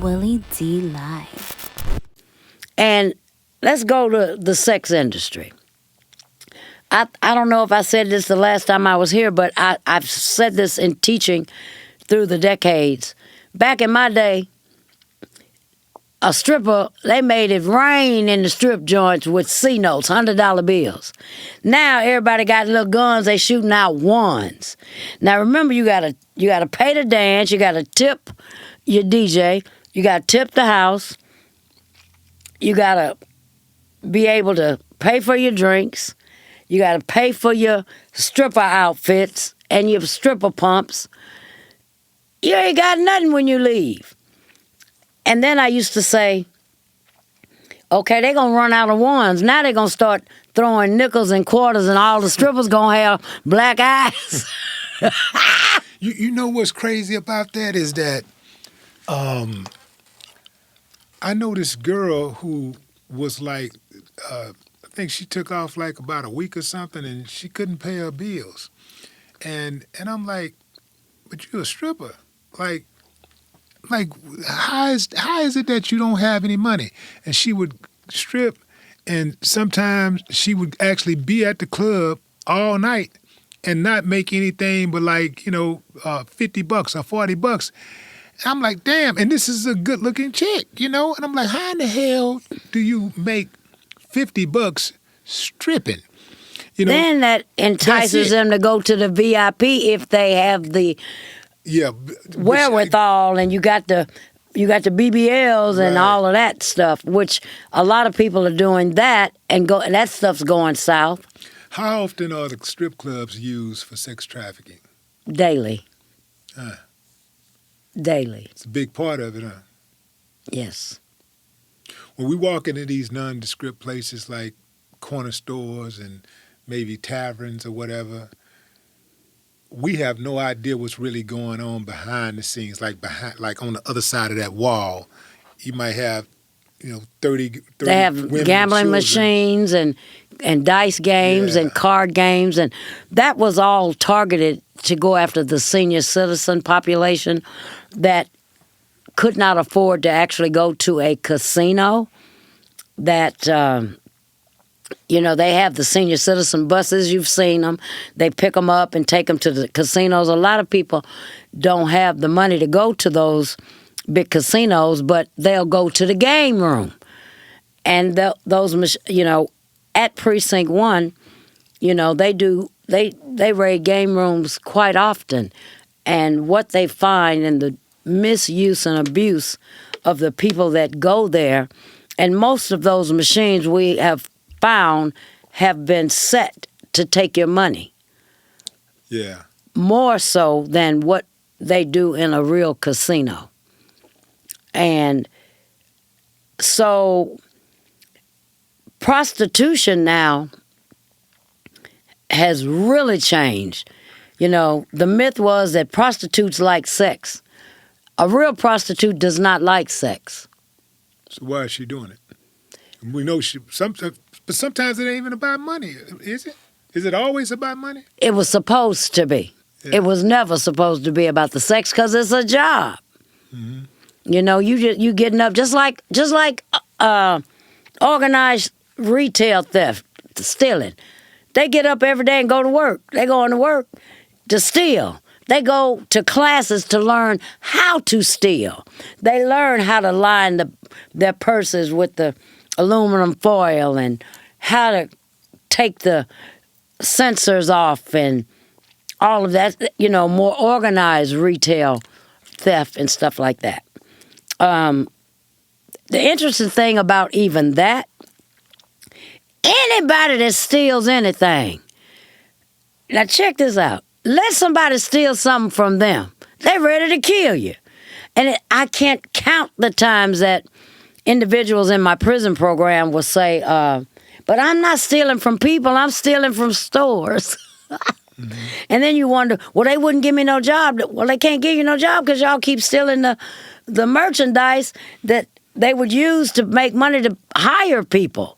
Willie D Live. And let's go to the sex industry. I don't know if I said this the last time I was here, but I've said this in teaching through the decades. Back in my day, a stripper, they made it rain in the strip joints with C notes, $100 bills. Now everybody got little guns, they shooting out ones. Now remember, you gotta pay to dance, you gotta tip your DJ, you gotta tip the house, you gotta be able to pay for your drinks, you gotta pay for your stripper outfits and your stripper pumps. You ain't got nothing when you leave. And then I used to say, okay, they're going to run out of ones. Now they're going to start throwing nickels and quarters and all the strippers going to have black eyes. You know what's crazy about that is that I know this girl who was like, I think she took off like about a week or something and she couldn't pay her bills. And I'm like, but you're a stripper. Like how is it that you don't have any money? And she would strip, and sometimes she would actually be at the club all night and not make anything but like, $50 or $40. And I'm like, damn, and this is a good looking chick, And I'm like, how in the hell do you make $50 stripping? Then that entices them to go to the VIP if they have the wherewithal, and you got the BBLs and all of that stuff, which a lot of people are doing that, and that stuff's going south. How often are the strip clubs used for sex trafficking? Daily. Daily. It's a big part of it, huh? Yes. When we walk into these nondescript places like corner stores and maybe taverns or whatever, we have no idea what's really going on behind the scenes, like on the other side of that wall. You might have, 30 They have women gambling and machines and dice games and card games, and that was all targeted to go after the senior citizen population that could not afford to actually go to a casino. That they have the senior citizen buses. You've seen them. They pick them up and take them to the casinos. A lot of people don't have the money to go to those big casinos, but they'll go to the game room. And those, at Precinct 1, they raid game rooms quite often. And what they find in the misuse and abuse of the people that go there, and most of those machines we have found have been set to take your money. Yeah. More so than what they do in a real casino. And so prostitution now has really changed. The myth was that prostitutes like sex. A real prostitute does not like sex. So why is she doing it? We know but sometimes it ain't even about money, is it? Is it always about money? It was supposed to be. Yeah. It was never supposed to be about the sex because it's a job. Mm-hmm. You getting up just like organized retail theft, stealing. They get up every day and go to work. They go into work to steal. They go to classes to learn how to steal. They learn how to line their purses with the aluminum foil and how to take the sensors off and all of that, more organized retail theft and stuff like that. The interesting thing about even that, anybody that steals anything, now check this out. Let somebody steal something from them. They're ready to kill you. And I can't count the times that individuals in my prison program will say, but I'm not stealing from people, I'm stealing from stores. Mm-hmm. And then you wonder, well, they wouldn't give me no job. Well, they can't give you no job because y'all keep stealing the merchandise that they would use to make money to hire people.